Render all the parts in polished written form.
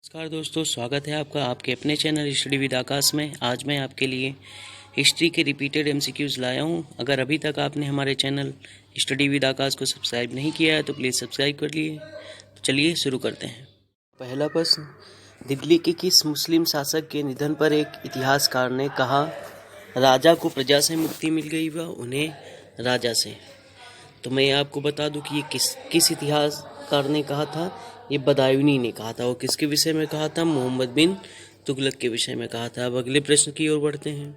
नमस्कार दोस्तों, स्वागत है आपका आपके अपने चैनल स्टडी विद आकाश में। आज मैं आपके लिए हिस्ट्री के रिपीटेड एमसीक्यूज लाया हूं। अगर अभी तक आपने हमारे चैनल स्टडी विद आकाश को सब्सक्राइब नहीं किया है तो प्लीज़ सब्सक्राइब कर लिए। तो चलिए शुरू करते हैं। पहला प्रश्न, दिल्ली के किस मुस्लिम शासक के निधन पर एक इतिहासकार ने कहा राजा को प्रजा से मुक्ति मिल गई व उन्हें राजा से? तो मैं आपको बता दूं कि ये किस इतिहासकार ने कहा था। ये बदायूनी ने कहा था। और किसके विषय में कहा था? मोहम्मद बिन तुगलक के विषय में कहा था। अब अगले प्रश्न की ओर बढ़ते हैं।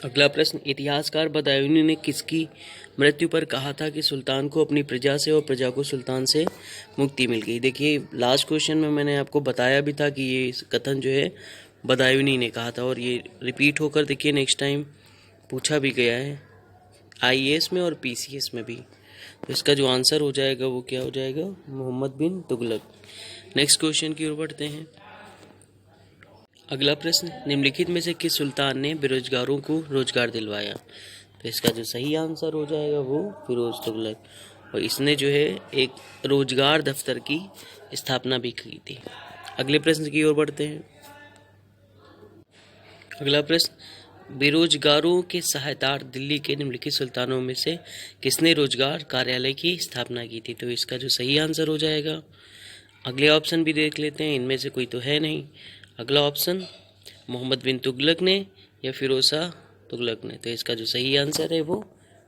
अगला प्रश्न, इतिहासकार बदायूनी ने किसकी मृत्यु पर कहा था कि सुल्तान को अपनी प्रजा से और प्रजा को सुल्तान से मुक्ति मिल गई? देखिए, लास्ट क्वेश्चन में मैंने आपको बताया भी था कि ये कथन जो है बदायूनी ने कहा था, और ये रिपीट होकर देखिए नेक्स्ट टाइम पूछा भी गया है आईएएस में और पीसीएस में भी। तो इसका जो आंसर हो जाएगा वो क्या हो जाएगा? मोहम्मद बिन तुगलक। नेक्स्ट क्वेश्चन की ओर बढ़ते हैं। अगला प्रश्न, निम्नलिखित में से किस सुल्तान ने बेरोजगारों को रोजगार दिलवाया? तो इसका जो सही आंसर हो जाएगा वो फिरोज तुगलक, और इसने जो है एक रोजगार दफ्तर की स्थापना भी की थी। अगले प्रश्न की ओर बढ़ते हैं। अगला प्रश्न, बेरोजगारों के सहायतार्थ दिल्ली के निम्नलिखित सुल्तानों में से किसने रोजगार कार्यालय की स्थापना की थी? तो इसका जो सही आंसर हो जाएगा, अगले ऑप्शन भी देख लेते हैं, इनमें से कोई तो है नहीं। अगला ऑप्शन मोहम्मद बिन तुगलक ने या फिरोज शाह तुगलक ने। तो इसका जो सही आंसर है वो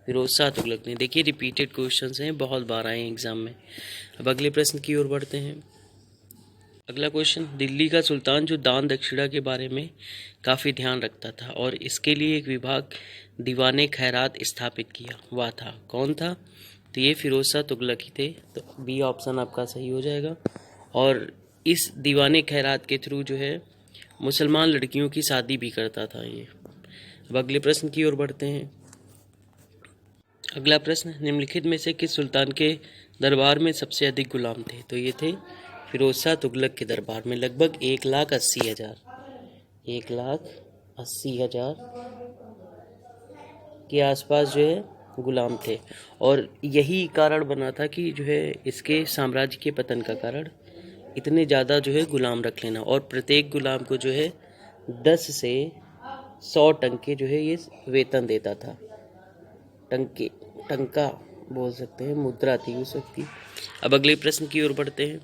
फिरोज शाह तुगलक ने। देखिए, रिपीटेड क्वेश्चंस हैं, बहुत बार आए हैं एग्जाम में। अब अगले प्रश्न की ओर बढ़ते हैं। अगला क्वेश्चन, दिल्ली का सुल्तान जो दान दक्षिणा के बारे में काफ़ी ध्यान रखता था और इसके लिए एक विभाग दीवाने खैरात स्थापित किया, वह था कौन था? तो ये फिरोज शाह तुगलक ही थे। तो बी ऑप्शन आपका सही हो जाएगा। और इस दीवाने खैरात के थ्रू जो है मुसलमान लड़कियों की शादी भी करता था ये। अब अगले प्रश्न की ओर बढ़ते हैं। अगला प्रश्न, निम्नलिखित में से किस सुल्तान के दरबार में सबसे अधिक गुलाम थे? तो ये थे फिरोज शाह तुगलक के दरबार में लगभग 1,80,000 के आसपास जो है गुलाम थे। और यही कारण बना था कि जो है इसके साम्राज्य के पतन का कारण इतने ज़्यादा जो है गुलाम रख लेना, और प्रत्येक गुलाम को जो है 10 से 100 टंके जो है ये वेतन देता था। टंका बोल सकते हैं, मुद्रा थी उस वक्त की। अब अगले प्रश्न की ओर बढ़ते हैं।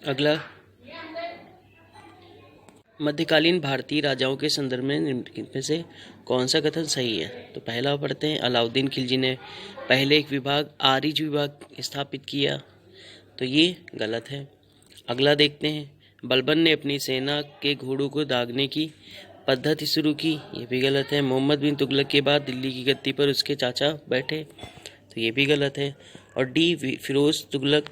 अगला, मध्यकालीन भारतीय राजाओं के संदर्भ में निम्नलिखित में से कौन सा कथन सही है? तो पहला पढ़ते हैं, अलाउद्दीन खिलजी ने पहले एक विभाग आरिज विभाग स्थापित किया। तो ये गलत है। अगला देखते हैं, बलबन ने अपनी सेना के घोड़ों को दागने की पद्धति शुरू की। ये भी गलत है। मोहम्मद बिन तुगलक के बाद दिल्ली की गद्दी पर उसके चाचा बैठे। तो ये भी गलत है। और डी, फिरोज तुगलक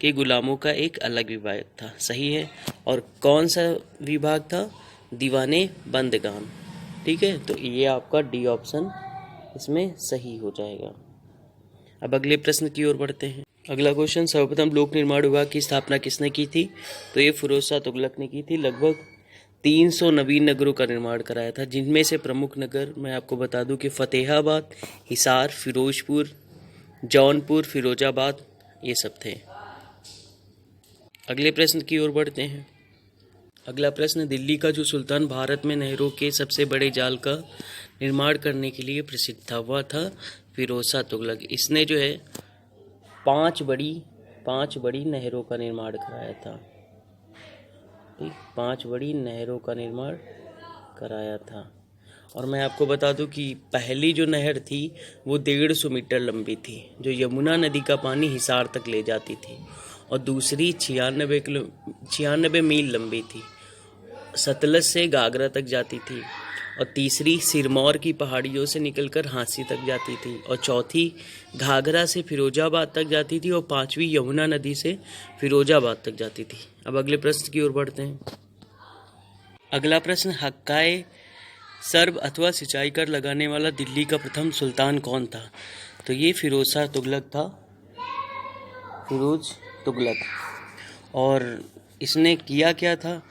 के गुलामों का एक अलग विभाग था, सही है। और कौन सा विभाग था? दीवाने बंदगान। ठीक है, तो ये आपका डी ऑप्शन इसमें सही हो जाएगा। अब अगले प्रश्न की ओर बढ़ते हैं। अगला क्वेश्चन, सर्वप्रथम लोक निर्माण विभाग की स्थापना किसने की थी? तो ये फिरोज शाह तुगलक ने की थी। लगभग 300 नवीन नगरों का निर्माण कराया था, जिनमें से प्रमुख नगर मैं आपको बता दूं कि फतेहाबाद, हिसार, फिरोजपुर, जौनपुर, फिरोजाबाद, ये सब थे। अगले प्रश्न की ओर बढ़ते हैं। अगला प्रश्न, दिल्ली का जो सुल्तान भारत में नहरों के सबसे बड़े जाल का निर्माण करने के लिए प्रसिद्ध था, वह था फिरोज शाह तुगलक। इसने जो है पांच बड़ी नहरों का निर्माण कराया था। ठीक, 5 बड़ी नहरों का निर्माण कराया था। और मैं आपको बता दूं कि पहली जो नहर थी वो 150 मीटर लंबी थी, जो यमुना नदी का पानी हिसार तक ले जाती थी। और दूसरी 96 मील लंबी थी, सतलज से गागरा तक जाती थी। और तीसरी सिरमौर की पहाड़ियों से निकलकर हांसी तक जाती थी। और चौथी घाघरा से फिरोजाबाद तक जाती थी। और 5वीं यमुना नदी से फिरोजाबाद तक जाती थी। अब अगले प्रश्न की ओर बढ़ते हैं। अगला प्रश्न, हक्काए सर्ब अथवा सिंचाई कर लगाने वाला दिल्ली का प्रथम सुल्तान कौन था? तो ये फिरोज शाह तुगलक था, फिरोज तुगलक। और इसने किया क्या था?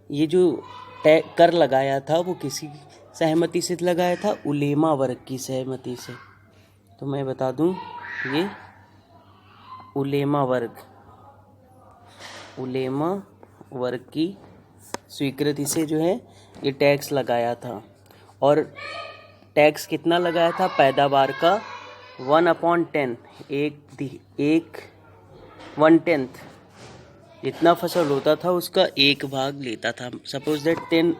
ये जो कर लगाया था वो किसी सहमति से लगाया था? उलेमा वर्ग की सहमति से। तो मैं बता दूं, ये उलेमा वर्ग उलेमा वर्ग की स्वीकृति से जो है ये टैक्स लगाया था। और टैक्स कितना लगाया था? पैदावार का 1/10, एक 1/10 जितना फसल होता था उसका एक भाग लेता था। सपोज दैट 10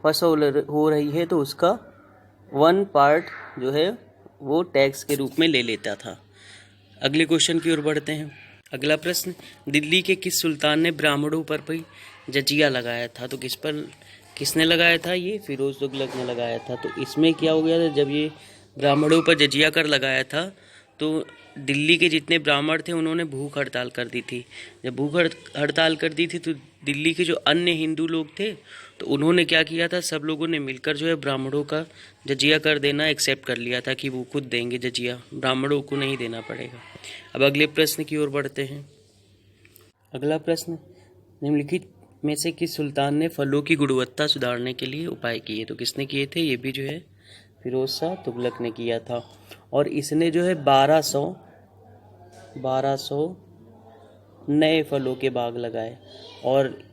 फसल हो रही है तो उसका 1 पार्ट जो है वो टैक्स के रूप में ले लेता था। अगले क्वेश्चन की ओर बढ़ते हैं। अगला प्रश्न, दिल्ली के किस सुल्तान ने ब्राह्मणों पर भी जजिया लगाया था? तो किसने लगाया था? ये फिरोज तुगलक ने लगाया था। तो इसमें क्या हो गया था, जब ये ब्राह्मणों पर जजिया कर लगाया था तो दिल्ली के जितने ब्राह्मण थे उन्होंने भूख हड़ताल कर दी थी। जब भूख हड़ताल कर दी थी तो दिल्ली के जो अन्य हिंदू लोग थे तो उन्होंने क्या किया था, सब लोगों ने मिलकर जो है ब्राह्मणों का जजिया कर देना एक्सेप्ट कर लिया था कि वो खुद देंगे जजिया, ब्राह्मणों को नहीं देना पड़ेगा। अब अगले प्रश्न की ओर बढ़ते हैं। अगला प्रश्न, निम्नलिखित में से किस सुल्तान ने फलों की गुणवत्ता सुधारने के लिए उपाय किए? तो किसने किए थे? ये भी जो है फिरोज शाह तुगलक ने किया था। और इसने जो है 1200 नए फलों के बाग लगाए। और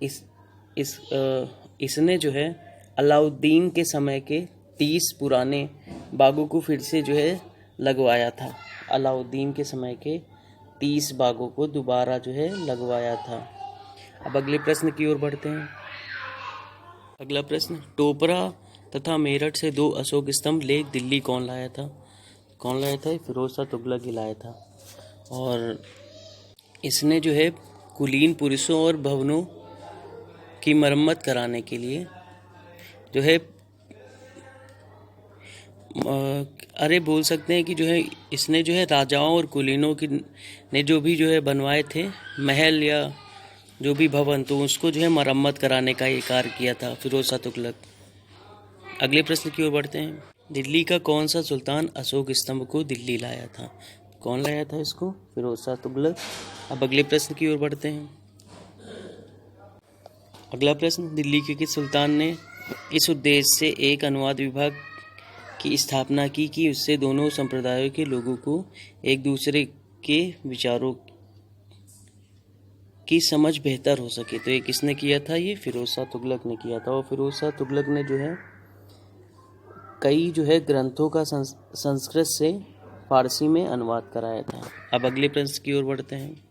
इसने जो है अलाउद्दीन के समय के 30 पुराने बागों को फिर से जो है लगवाया था। अलाउद्दीन के समय के 30 बागों को दोबारा जो है लगवाया था। अब अगले प्रश्न की ओर बढ़ते हैं। अगला प्रश्न, टोपरा तथा मेरठ से 2 अशोक स्तंभ लेक दिल्ली कौन लाया था? कौन लाया था? फिरोज शाह तुगलक ही लाया था। और इसने जो है कुलीन पुरुषों और भवनों की मरम्मत कराने के लिए जो है बोल सकते हैं कि जो है इसने जो है राजाओं और कुलीनों की ने जो भी जो है बनवाए थे महल या जो भी भवन, तो उसको जो है मरम्मत कराने का ये कार्य किया था फिरोज शाह तुगलक। अगले प्रश्न की ओर बढ़ते हैं। दिल्ली का कौन सा सुल्तान अशोक स्तंभ को दिल्ली लाया था? कौन लाया था इसको? फिरोज शाह तुगलक। अब अगले प्रश्न की ओर बढ़ते हैं। अगला प्रश्न, दिल्ली के किस सुल्तान ने इस उद्देश्य से एक अनुवाद विभाग की स्थापना की कि उससे दोनों संप्रदायों के लोगों को एक दूसरे के विचारों की समझ बेहतर हो सके? तो ये किसने किया था? ये फिरोज शाह तुगलक ने किया था। और फिरोज शाह तुगलक ने जो है कई जो है ग्रंथों का संस्कृत से फारसी में अनुवाद कराया था। अब अगले प्रश्न की ओर बढ़ते हैं।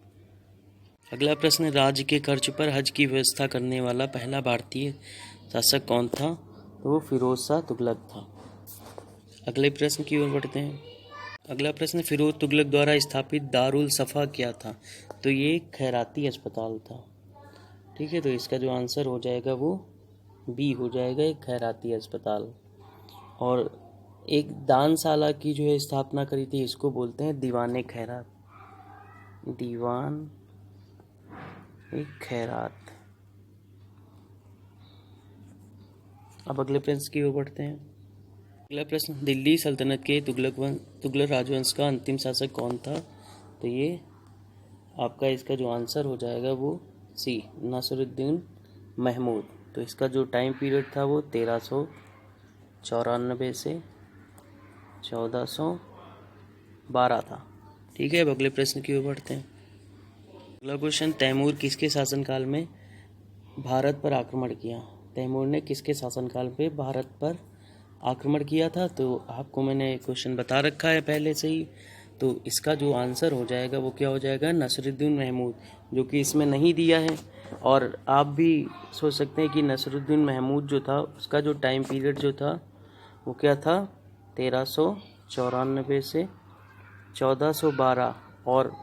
अगला प्रश्न, राज्य के खर्च पर हज की व्यवस्था करने वाला पहला भारतीय शासक कौन था? तो वो फिरोज शाह तुगलक था। अगले प्रश्न की ओर बढ़ते हैं। अगला प्रश्न, फिरोज तुगलक द्वारा स्थापित दारुल सफ़ा क्या था? तो ये खैराती अस्पताल था। ठीक है, तो इसका जो आंसर हो जाएगा वो बी हो जाएगा, एक खैराती अस्पताल। और एक दानशाला की जो है स्थापना करी थी, इसको बोलते हैं दीवान खैरात। दीवान खैरात। अब अगले प्रश्न की ओर बढ़ते हैं। अगला प्रश्न, दिल्ली सल्तनत के तुगलक राजवंश का अंतिम शासक कौन था? तो ये आपका इसका जो आंसर हो जाएगा वो सी, नसरुद्दीन महमूद। तो इसका जो टाइम पीरियड था वो 1394 से 1412 था। ठीक है, अब अगले प्रश्न की ओर बढ़ते हैं। अगला क्वेश्चन, तैमूर किसके शासनकाल में भारत पर आक्रमण किया? तैमूर ने किसके शासनकाल पे भारत पर आक्रमण किया था? तो आपको मैंने क्वेश्चन बता रखा है पहले से ही। तो इसका जो आंसर हो जाएगा वो क्या हो जाएगा? नसरुद्दीन महमूद, जो कि इसमें नहीं दिया है। और आप भी सोच सकते हैं कि नसरुद्दीन महमूद जो था उसका जो टाइम पीरियड जो था वो क्या था? 1394 से 1412। और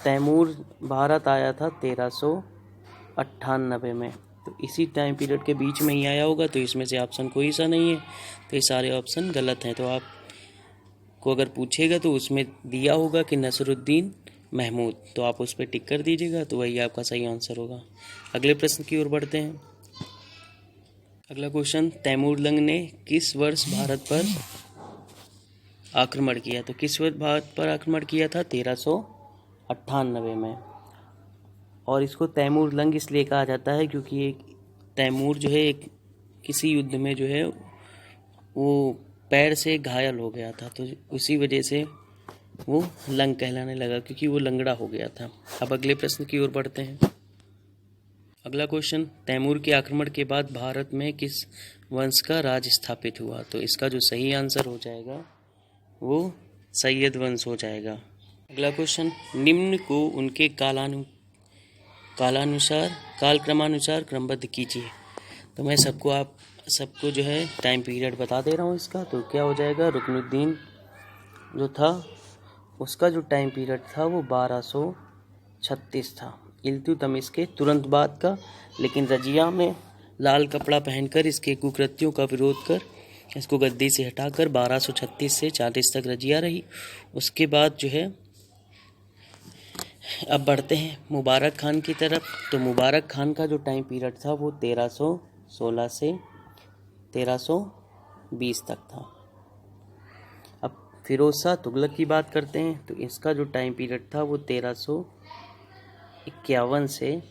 तैमूर भारत आया था 1398 में। तो इसी टाइम पीरियड के बीच में ही आया होगा। तो इसमें से ऑप्शन कोई सा नहीं है, तो ये सारे ऑप्शन गलत हैं। तो आपको अगर पूछेगा तो उसमें दिया होगा कि नसरुद्दीन महमूद, तो आप उस पर टिक कर दीजिएगा, तो वही आपका सही आंसर होगा। अगले प्रश्न की ओर बढ़ते हैं। अगला क्वेश्चन, तैमूरलंग ने किस वर्ष भारत पर आक्रमण किया? तो किस वर्ष भारत पर आक्रमण किया था? 1398 में। और इसको तैमूरलंग इसलिए कहा जाता है क्योंकि एक तैमूर जो है एक किसी युद्ध में जो है वो पैर से घायल हो गया था, तो उसी वजह से वो लंग कहलाने लगा, क्योंकि वो लंगड़ा हो गया था। अब अगले प्रश्न की ओर बढ़ते हैं। अगला क्वेश्चन, तैमूर के आक्रमण के बाद भारत में किस वंश का राज स्थापित हुआ? तो इसका जो सही आंसर हो जाएगा वो सैयद वंश हो जाएगा। अगला क्वेश्चन, निम्न को उनके कालक्रमानुसार क्रमबद्ध कीजिए। तो मैं सबको जो है टाइम पीरियड बता दे रहा हूँ इसका। तो क्या हो जाएगा, रुकनुद्दीन जो था उसका जो टाइम पीरियड था वो 1236 था, इल्तुतमिश के तुरंत बाद का। लेकिन रजिया में लाल कपड़ा पहनकर इसके कुकृत्यों का विरोध कर इसको गद्दी से हटाकर 1236 से 40 तक रजिया रही। उसके बाद जो है अब बढ़ते हैं मुबारक खान की तरफ। तो मुबारक खान का जो टाइम पीरियड था वो 1316 से 1320 तक था। अब फिरोज शाह तुगलक की बात करते हैं। तो इसका जो टाइम पीरियड था वो 1351 से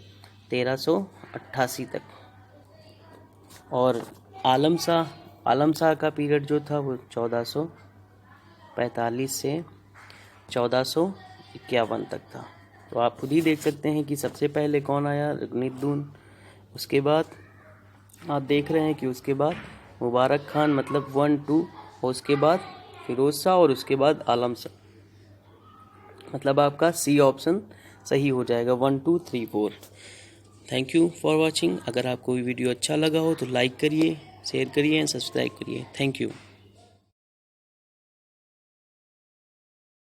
1388 तक। और आलम शाह का पीरियड जो था वो 1445 से 1451 तक था। तो आप खुद ही देख सकते हैं कि सबसे पहले कौन आया, रुकनुद्दीन। उसके बाद आप देख रहे हैं कि उसके बाद मुबारक खान, मतलब 1 2, और उसके बाद फिरोज शाह और उसके बाद आलम शाह। मतलब आपका सी ऑप्शन सही हो जाएगा, 1 2 3 4। Thank you for watching. अगर आपको वीडियो अच्छा लगा हो तो लाइक करिए, शेयर करिए एंड सब्सक्राइब करिए। Thank you.